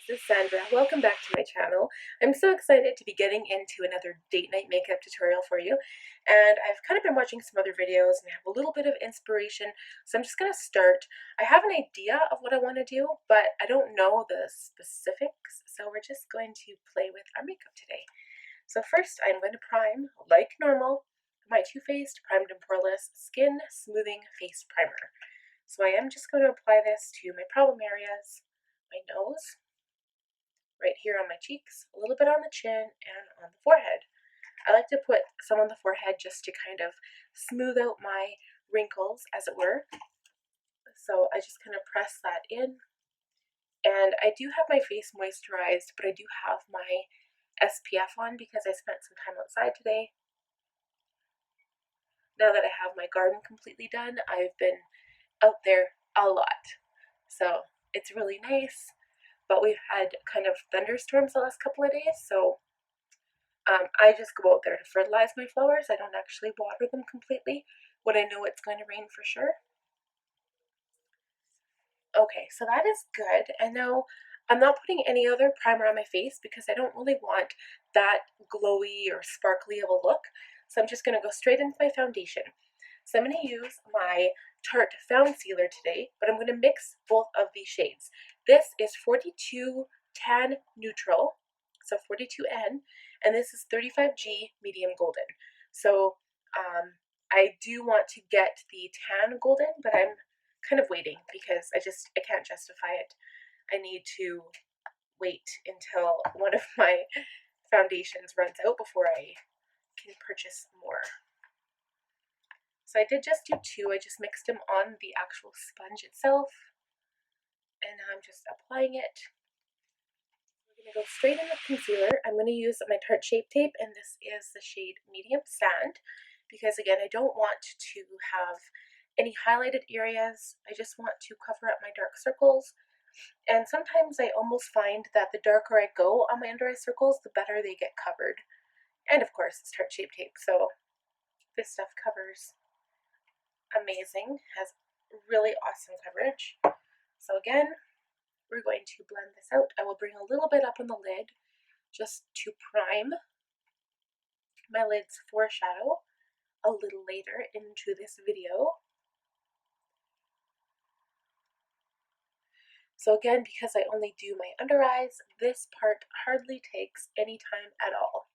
this is Sandra. Welcome back to my channel. I'm so excited to be getting into another date night makeup tutorial for you. And I've kind of been watching some other videos and I have a little bit of inspiration. So I'm just going to start. I have an idea of what I want to do, but I don't know the specifics. So we're just going to play with our makeup today. So first I'm going to prime, like normal, my Too Faced Primed and Poreless Skin Smoothing Face Primer. So I am just going to apply this to my problem areas, my nose, right here on my cheeks, a little bit on the chin, and on the forehead. I like to put some on the forehead just to kind of smooth out my wrinkles, as it were. So I just kind of press that in. And I do have my face moisturized, but I do have my SPF on because I spent some time outside today. Now that I have my garden completely done, I've been out there a lot. So it's really nice. But we've had kind of thunderstorms the last couple of days, so I just go out there to fertilize my flowers. I don't actually water them completely when I know it's going to rain for sure. Okay, so that is good. And now I'm not putting any other primer on my face because I don't really want that glowy or sparkly of a look. So I'm just going to go straight into my foundation. So I'm going to use my Tarte Founcealer today, but I'm going to mix both of these shades. This is 42 Tan Neutral, so 42N, and this is 35G Medium Golden. So I do want to get the Tan Golden, but I'm kind of waiting because I can't justify it. I need to wait until one of my foundations runs out before I can purchase more. So I did just do two. I just mixed them on the actual sponge itself. And now I'm just applying it. We're going to go straight in with concealer. I'm going to use my Tarte Shape Tape, and this is the shade Medium Sand. Because again, I don't want to have any highlighted areas. I just want to cover up my dark circles. And sometimes I almost find that the darker I go on my under eye circles, the better they get covered. And of course, it's Tarte Shape Tape, so this stuff covers amazing, has really awesome coverage. So again, we're going to blend this out. I will bring a little bit up on the lid just to prime my lid's foreshadow a little later into this video. So again, because I only do my under eyes, this part hardly takes any time at all.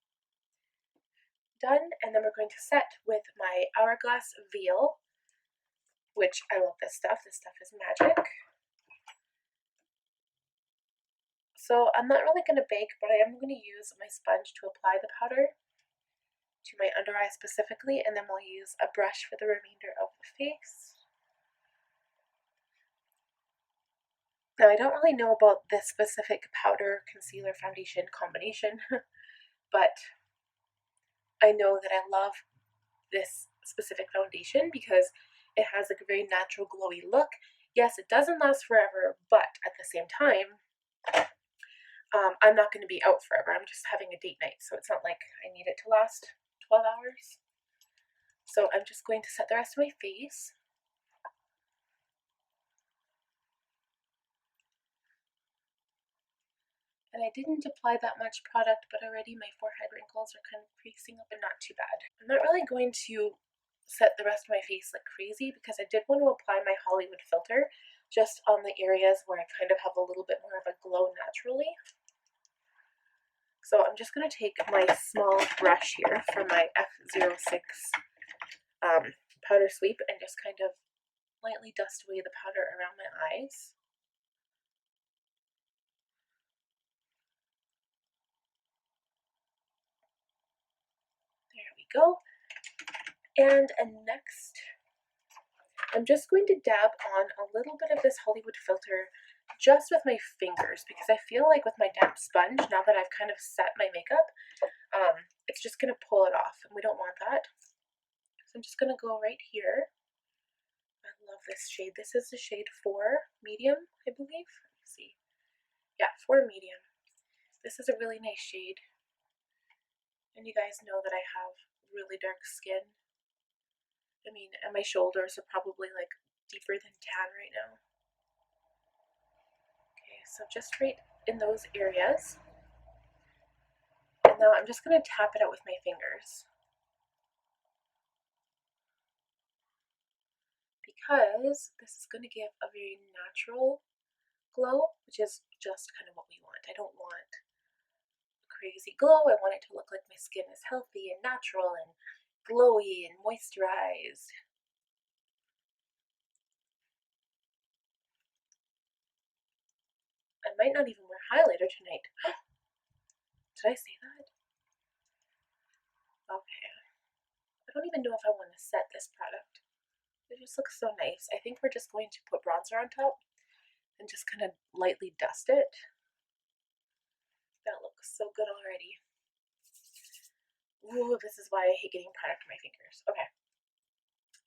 Done, and then we're going to set with my Hourglass Veil, which I love this stuff. This stuff is magic. So I'm not really going to bake, but I am going to use my sponge to apply the powder to my under eye specifically, and then we'll use a brush for the remainder of the face. Now I don't really know about this specific powder concealer foundation combination, but I know that I love this specific foundation because it has like a very natural glowy look. Yes, it doesn't last forever, but at the same time, I'm not going to be out forever. I'm just having a date night, so it's not like I need it to last 12 hours. So I'm just going to set the rest of my face. And I didn't apply that much product, but already my forehead wrinkles are kind of creasing up and not too bad. I'm not really going to set the rest of my face like crazy because I did want to apply my Hollywood filter just on the areas where I kind of have a little bit more of a glow naturally. So I'm just going to take my small brush here from my F06 powder sweep and just kind of lightly dust away the powder around my eyes. There we go. And next, I'm just going to dab on a little bit of this Hollywood filter just with my fingers because I feel like with my damp sponge, now that I've kind of set my makeup, it's just going to pull it off, and we don't want that. So I'm just going to go right here. I love this shade. This is the shade 4 Medium, I believe. Let me see. Yeah, 4 Medium. This is a really nice shade. And you guys know that I have really dark skin. I mean, and my shoulders are probably like deeper than tan right now. Okay, so just right in those areas. And now I'm just going to tap it out with my fingers. Because this is going to give a very natural glow, which is just kind of what we want. I don't want crazy glow. I want it to look like my skin is healthy and natural and glowy and moisturized. I might not even wear highlighter tonight. Did I say that? Okay. I don't even know if I want to set this product. It just looks so nice. I think we're just going to put bronzer on top and just kind of lightly dust it. That looks so good already. Ooh, this is why I hate getting product on my fingers. Okay.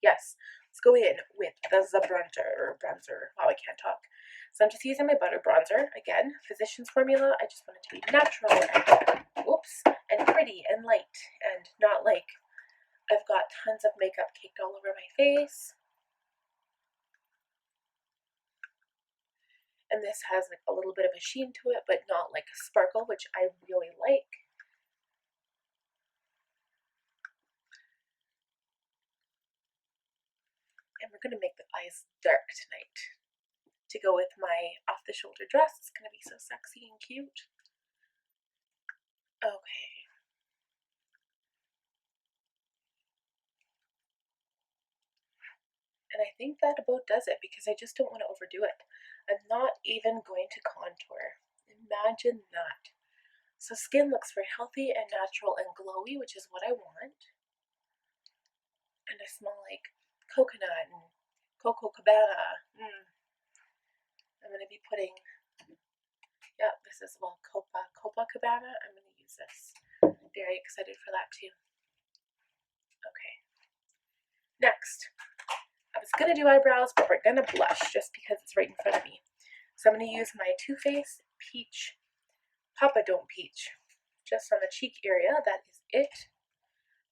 Yes, let's go in with the bronzer. Wow, I can't talk. So I'm just using my butter bronzer. Again, Physicians Formula. I just want it to be natural and, oops, and pretty and light and not like I've got tons of makeup caked all over my face. And this has like a little bit of a sheen to it, but not like a sparkle, which I really like. And we're gonna make the eyes dark tonight to go with my off-the-shoulder dress. It's gonna be so sexy and cute. Okay. And I think that about does it because I just don't want to overdo it. I'm not even going to contour. Imagine that. So skin looks very healthy and natural and glowy, which is what I want. And I smell like coconut and Coco Cabana. I'm going to be putting, yeah, this is, well, Copacabana. I'm going to use this. Very excited for that too. Okay. Next, I was going to do eyebrows, but we're going to blush just because it's right in front of me. So I'm going to use my Too Faced Peach Papa Don't Peach just on the cheek area. That is it.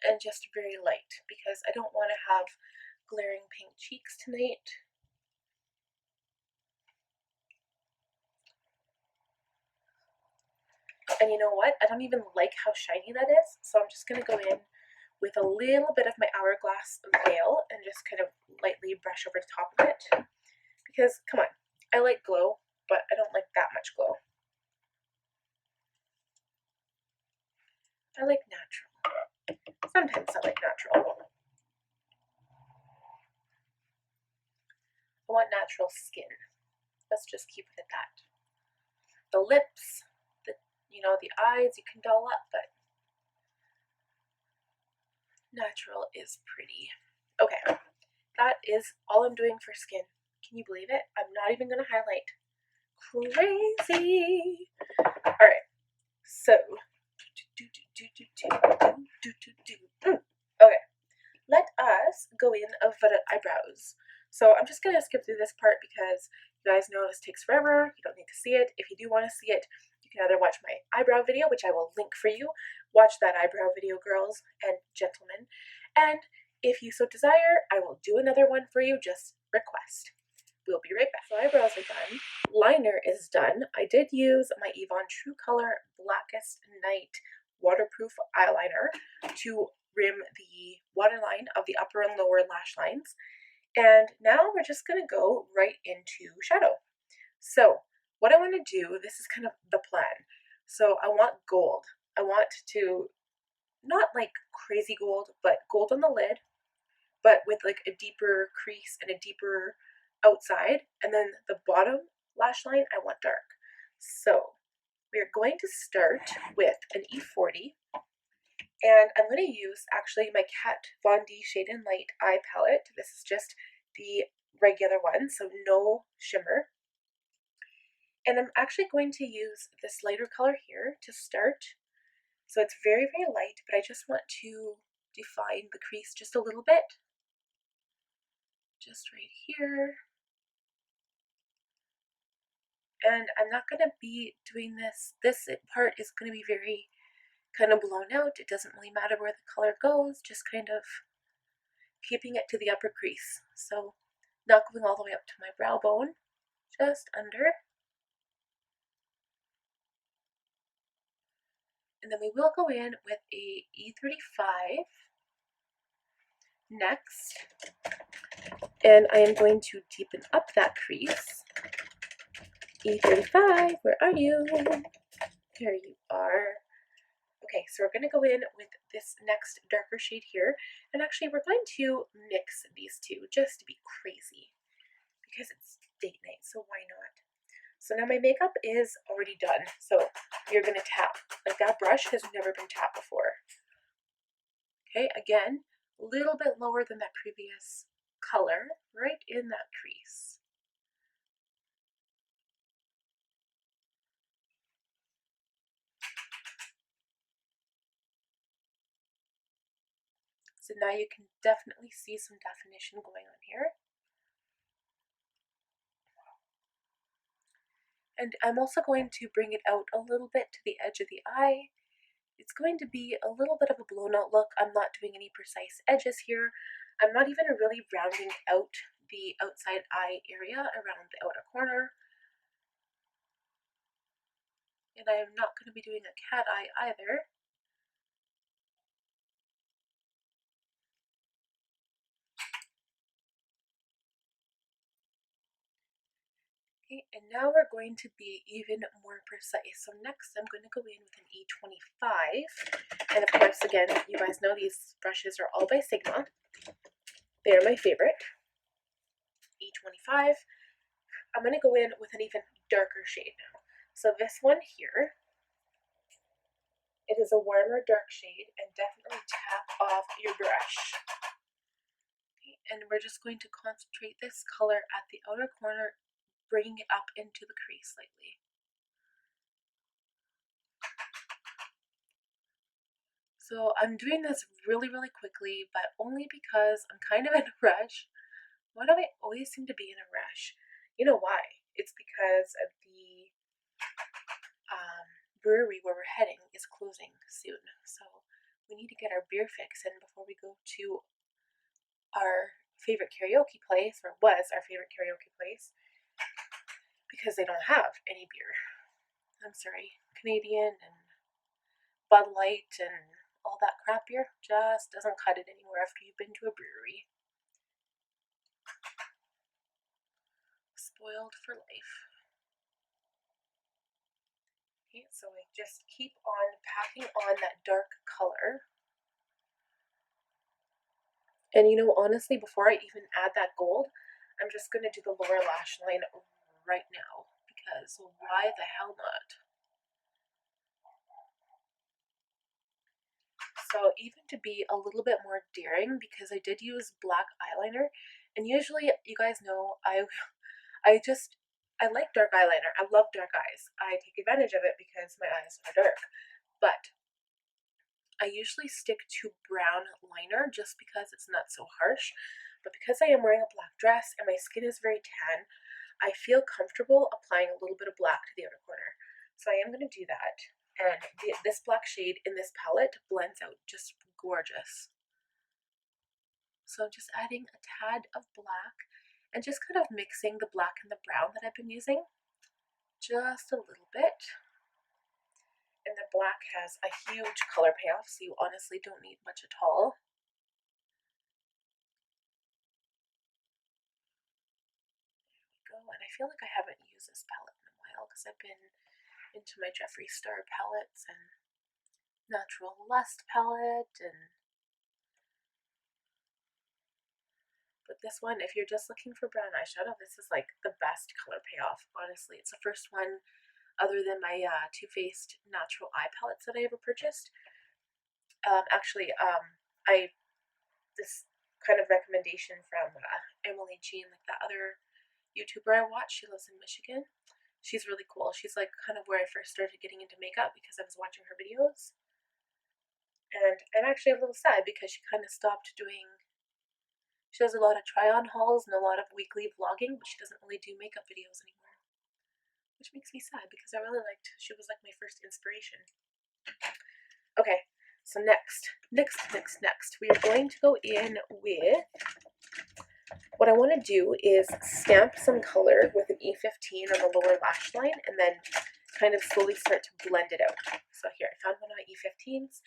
And just very light because I don't want to have glaring pink cheeks tonight. And you know what? I don't even like how shiny that is. So I'm just going to go in with a little bit of my Hourglass veil and just kind of lightly brush over the top of it. Because, come on, I like glow, but I don't like that much glow. I like natural. Sometimes I like natural. I want natural skin. Let's just keep it at that. The lips, the eyes you can doll up, but natural is pretty. Okay, that is all I'm doing for skin. Can you believe it? I'm not even going to highlight. Crazy. All right, so okay, let us go in for the eyebrows. So I'm just going to skip through this part because you guys know this takes forever. You don't need to see it. If you do want to see it, you can either watch my eyebrow video, which I will link for you. Watch that eyebrow video, girls and gentlemen. And if you so desire, I will do another one for you. Just request. We'll be right back. So eyebrows are done. Liner is done. I did use my Yvonne True Color Blackest Night waterproof eyeliner to rim the waterline of the upper and lower lash lines. And now we're just going to go right into shadow. So what I want to do, this is kind of the plan. So I want gold. I want to, not like crazy gold, but gold on the lid, but with like a deeper crease and a deeper outside. And then the bottom lash line, I want dark. So we're going to start with an E40. And I'm going to use actually my Kat Von D Shade and Light eye palette. This is just the regular one, so no shimmer. And I'm actually going to use this lighter color here to start. So it's very, very light, but I just want to define the crease just a little bit. Just right here. And I'm not going to be doing this. This part is going to be very kind of blown out. It doesn't really matter where the color goes, just kind of keeping it to the upper crease. So not going all the way up to my brow bone, just under. And then we will go in with a E35 next. And I am going to deepen up that crease. E35, where are you? There you are. Okay, so we're going to go in with this next darker shade here. And actually, we're going to mix these two just to be crazy. Because it's date night, so why not? So now my makeup is already done. So you're going to tap. Like that brush has never been tapped before. Okay, again, a little bit lower than that previous color, right in that crease. So now you can definitely see some definition going on here. And I'm also going to bring it out a little bit to the edge of the eye. It's going to be a little bit of a blown out look. I'm not doing any precise edges here. I'm not even really rounding out the outside eye area around the outer corner. And I am not going to be doing a cat eye either. Okay, and now we're going to be even more precise. So next I'm going to go in with an E25. And of course, again, you guys know these brushes are all by Sigma. They're my favorite. E25. I'm going to go in with an even darker shade now. So this one here, it is a warmer dark shade, and definitely tap off your brush. Okay, and we're just going to concentrate this color at the outer corner, bringing it up into the crease slightly. So I'm doing this really, really quickly, but only because I'm kind of in a rush. Why do I always seem to be in a rush? You know why? It's because the brewery where we're heading is closing soon. So we need to get our beer fix in before we go to our favorite karaoke place, or was our favorite karaoke place, because they don't have any beer. I'm sorry, Canadian and Bud Light and all that crap beer just doesn't cut it anymore after you've been to a brewery. Spoiled for life. Okay, so I just keep on packing on that dark color. And you know, honestly, before I even add that gold, I'm just going to do the lower lash line right now, because why the hell not? So even to be a little bit more daring, because I did use black eyeliner, and usually you guys know I like dark eyeliner. I love dark eyes. I take advantage of it because my eyes are dark. But I usually stick to brown liner just because it's not so harsh. But because I am wearing a black dress and my skin is very tan, I feel comfortable applying a little bit of black to the outer corner. So I am going to do that. And this black shade in this palette blends out just gorgeous. So I'm just adding a tad of black and just kind of mixing the black and the brown that I've been using just a little bit. And the black has a huge color payoff, so you honestly don't need much at all. There we go, and I feel like I haven't used this palette in a while because I've been into my Jeffree Star palettes and Natural Lust palette, but this one, if you're just looking for brown eyeshadow, this is like the best color payoff, honestly. It's the first one other than my Too Faced natural eye palettes that I ever purchased. This kind of recommendation from Emily Jean, like that other YouTuber I watch. She lives in Michigan. She's really cool. She's like kind of where I first started getting into makeup because I was watching her videos. And I'm actually a little sad because she kind of stopped doing. She does a lot of try-on hauls and a lot of weekly vlogging, but she doesn't really do makeup videos anymore, which makes me sad because I really liked. She was like my first inspiration. Okay, so next, we are going to go in with, what I want to do is stamp some color with an E15 on the lower lash line, and then kind of slowly start to blend it out. So here, I found one of my E15s.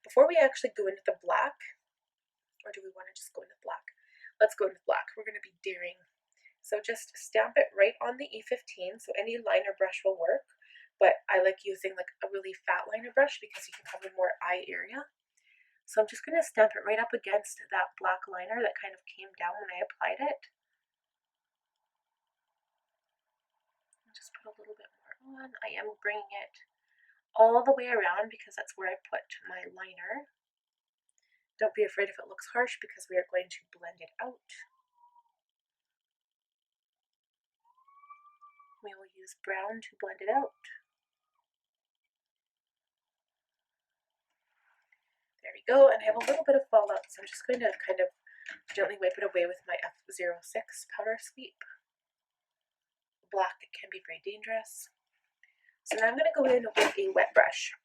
Before we actually go into the black, or do we want to just go into black? Let's go into black. We're going to be daring. So just stamp it right on the E15. So any liner brush will work, but I like using like a really fat liner brush because you can cover more eye area. So I'm just going to stamp it right up against that black liner that kind of came down when I applied it. Just put a little bit more on. I am bringing it all the way around because that's where I put my liner. Don't be afraid if it looks harsh because we are going to blend it out. We will use brown to blend it out. There we go, and I have a little bit of fallout, so I'm just going to kind of gently wipe it away with my F06 powder sweep. Black can be very dangerous. So now I'm going to go in with a wet brush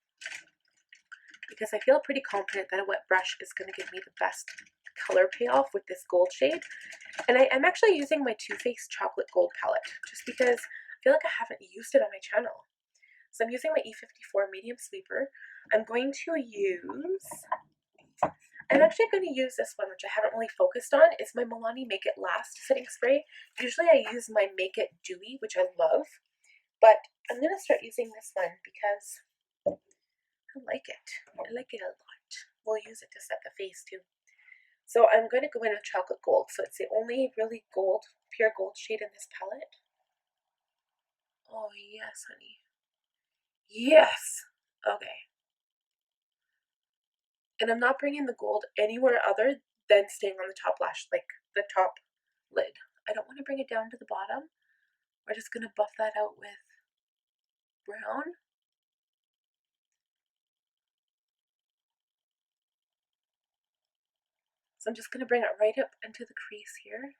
because I feel pretty confident that a wet brush is going to give me the best color payoff with this gold shade. And I am actually using my Too Faced Chocolate Gold palette just because I feel like I haven't used it on my channel. So I'm using my E54 medium sweeper. I'm actually going to use this one, which I haven't really focused on. It's my Milani Make It Last setting spray. Usually I use my Make It Dewy, which I love, but I'm going to start using this one because I like it. I like it a lot. We'll use it to set the face too. So I'm going to go in with chocolate gold. So it's the only really gold, pure gold shade in this palette. Oh yes, honey. Yes! Okay. And I'm not bringing the gold anywhere other than staying on the top lash, like the top lid. I don't want to bring it down to the bottom. We're just going to buff that out with brown. So I'm just going to bring it right up into the crease here.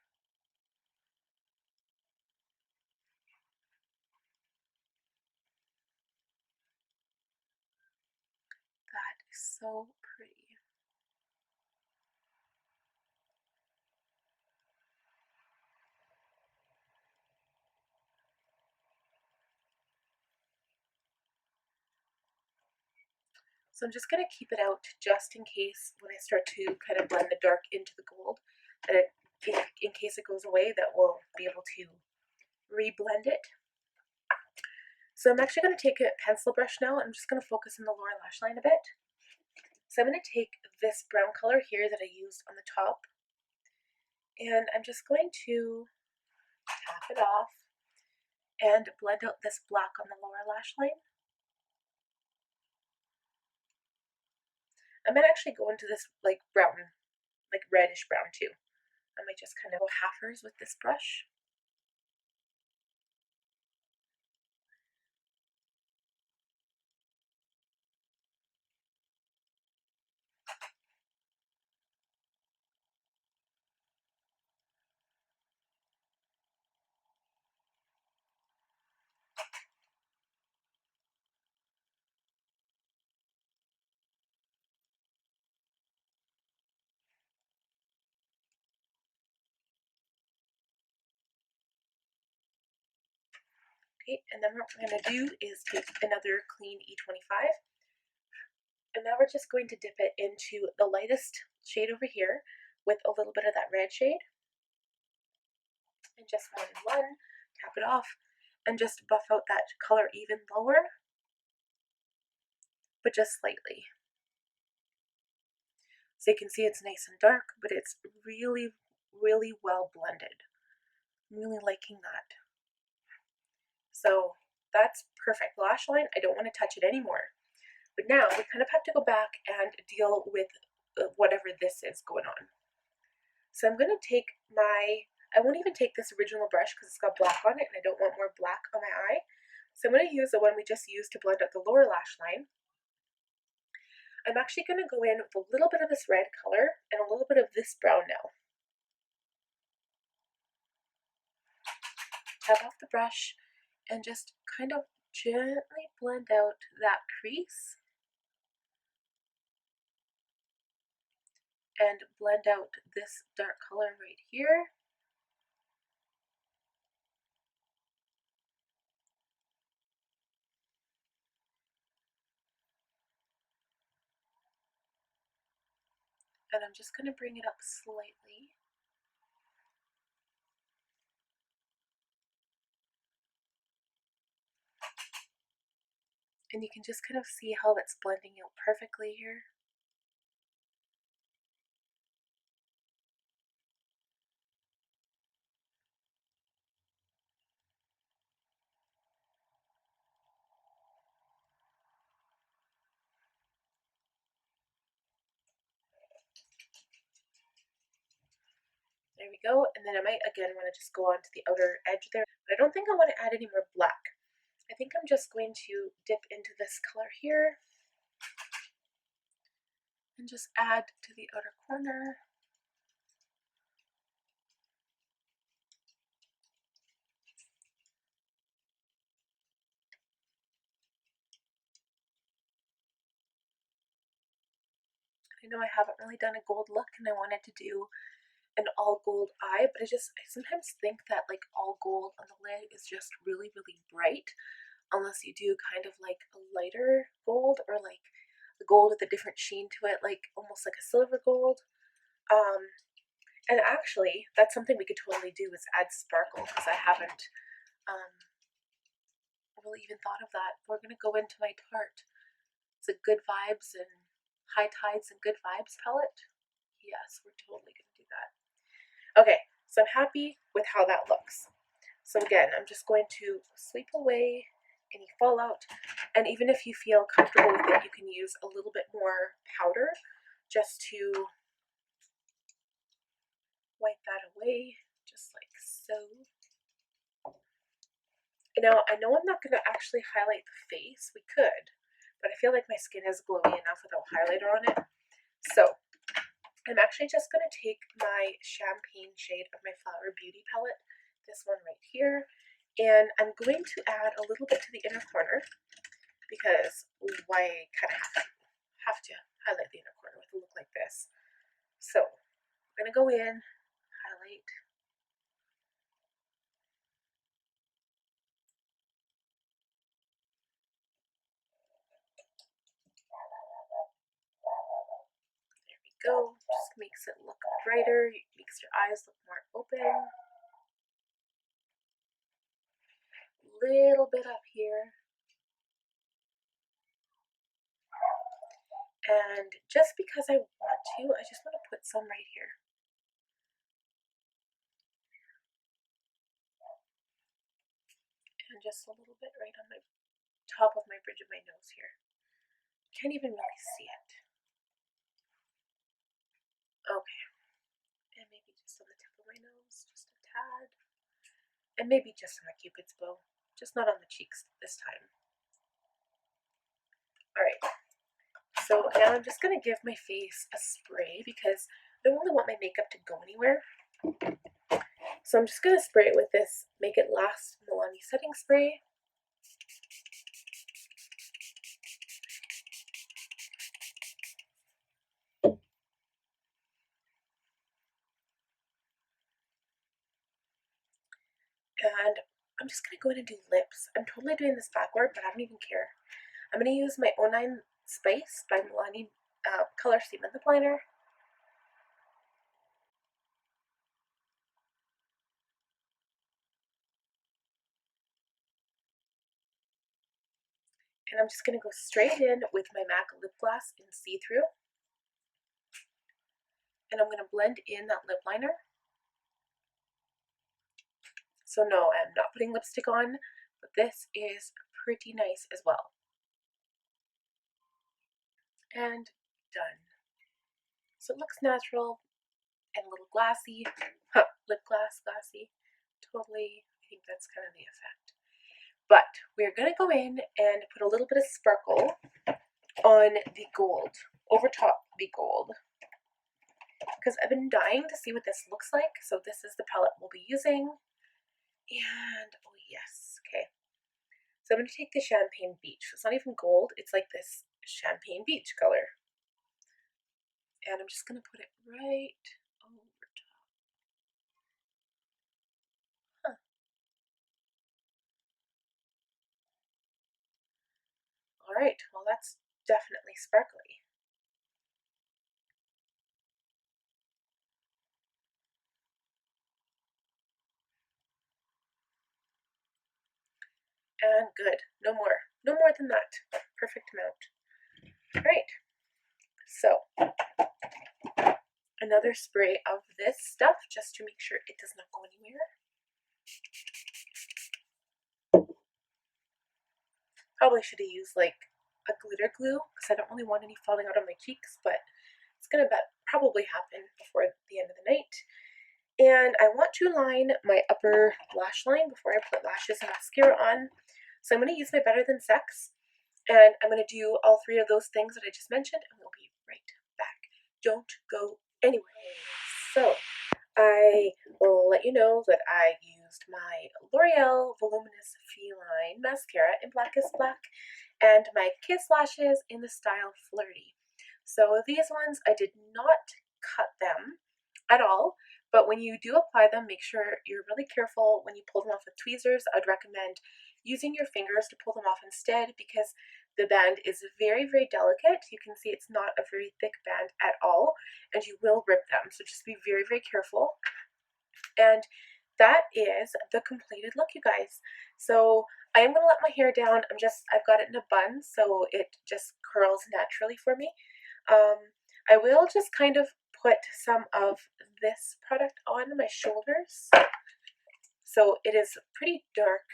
That is so pretty. So I'm just going to keep it out just in case when I start to kind of blend the dark into the gold, that in case it goes away, that we'll be able to re-blend it. So I'm actually going to take a pencil brush now. I'm just going to focus on the lower lash line a bit. So I'm going to take this brown color here that I used on the top, and I'm just going to tap it off and blend out this black on the lower lash line. I might actually go into this like brown, like reddish brown too. I might just kind of go halfers with this brush. Okay, and then what we're going to do is take another clean E25, and now we're just going to dip it into the lightest shade over here with a little bit of that red shade, and just one, tap it off, and just buff out that color even lower, but just slightly. So you can see it's nice and dark, but it's really, really well blended. I'm really liking that. So that's perfect lash line. I don't want to touch it anymore. But now we kind of have to go back and deal with whatever this is going on. So I'm going to take I won't even take this original brush because it's got black on it and I don't want more black on my eye. So I'm going to use the one we just used to blend out the lower lash line. I'm actually going to go in with a little bit of this red color and a little bit of this brown now. Tap off the brush and just kind of gently blend out that crease and blend out this dark color right here. And I'm just going to bring it up slightly. And you can just kind of see how that's blending out perfectly here. There we go. And then I might again want to just go on to the outer edge there. But I don't think I want to add any more black. I think I'm just going to dip into this color here and just add to the outer corner. I know I haven't really done a gold look and I wanted to do an all gold eye, but I sometimes think that like all gold on the lid is just really, really bright, unless you do kind of like a lighter gold or like a gold with a different sheen to it, like almost like a silver gold. And actually, that's something we could totally do is add sparkle, because I haven't really even thought of that. We're gonna go into my Tarte. It's a Good Vibes and High Tides and Good Vibes palette. Yes, we're totally gonna do that. Okay, so I'm happy with how that looks. So again, I'm just going to sweep away any fallout, and even if you feel comfortable with it, you can use a little bit more powder just to wipe that away, just like so. Now, I know I'm not going to actually highlight the face. We could, but I feel like my skin is glowy enough without highlighter on it. So I'm actually just going to take my champagne shade of my Flower Beauty palette, this one right here, and I'm going to add a little bit to the inner corner, because I kind of have to highlight the inner corner with a look like this. So I'm going to go in, highlight. There we go. Just makes it look brighter, makes your eyes look more open. Little bit up here. And just because I want to, I just want to put some right here. And just a little bit right on my top of my bridge of my nose here. Can't even really see it. Okay. And maybe just on the tip of my nose, just a tad. And maybe just on the cupid's bow, just not on the cheeks this time. Alright, so now I'm just going to give my face a spray, because I don't really want my makeup to go anywhere. So I'm just going to spray it with this Make It Last Milani setting spray. And I'm just going to go in and do lips. I'm totally doing this backward, but I don't even care. I'm going to use my 09 Spice by Milani Color Statement Lip Liner. And I'm just going to go straight in with my MAC lip gloss in See-Through. And I'm going to blend in that lip liner. So no, I'm not putting lipstick on, but this is pretty nice as well. And done. So it looks natural and a little glassy. Lip gloss glassy. Totally, I think that's kind of the effect. But we're going to go in and put a little bit of sparkle on the gold, over top the gold, because I've been dying to see what this looks like. So this is the palette we'll be using. And oh yes, okay. So I'm going to take the Champagne Beach. It's not even gold, it's like this Champagne Beach color. And I'm just going to put it right over top. Huh. Alright, well that's definitely sparkly. And good. No more. No more than that. Perfect amount. Right. So, another spray of this stuff just to make sure it does not go anywhere. Probably should have used like a glitter glue because I don't really want any falling out on my cheeks, but it's gonna probably happen before the end of the night. And I want to line my upper lash line before I put lashes and mascara on. So I'm going to use my Better Than Sex, and I'm going to do all three of those things that I just mentioned, and we'll be right back. Don't go anywhere. So I will let you know that I used my L'Oreal Voluminous Feline Mascara in Black is Black and my Kiss Lashes in the style Flirty. So these ones, I did not cut them at all, but when you do apply them, make sure you're really careful when you pull them off with tweezers. I'd recommend using your fingers to pull them off instead because the band is very, very delicate. You can see it's not a very thick band at all, and you will rip them. So just be very, very careful. And that is the completed look, you guys. So I am going to let my hair down. I've got it in a bun, so it just curls naturally for me. I will just kind of put some of this product on my shoulders. So it is pretty dark.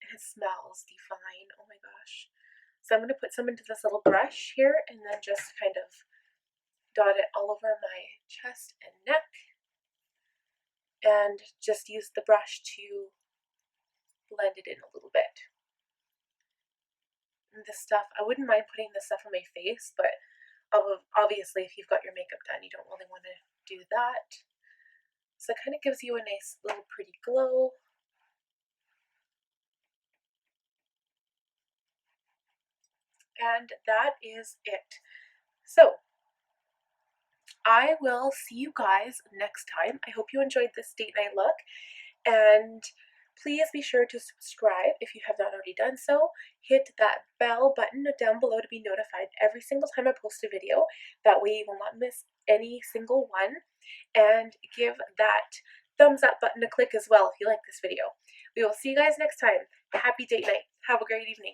It smells divine. Oh my gosh. So I'm going to put some into this little brush here and then just kind of dot it all over my chest and neck. And just use the brush to blend it in a little bit. And this stuff, I wouldn't mind putting this stuff on my face, but obviously if you've got your makeup done, you don't really want to do that. So it kind of gives you a nice little pretty glow. And that is it. So I will see you guys next time. I hope you enjoyed this date night look, and please be sure to subscribe if you have not already done so. Hit that bell button down below to be notified every single time I post a video. That way you will not miss any single one. And give that thumbs up button a click as well if you like this video. We will see you guys next time. Happy date night. Have a great evening.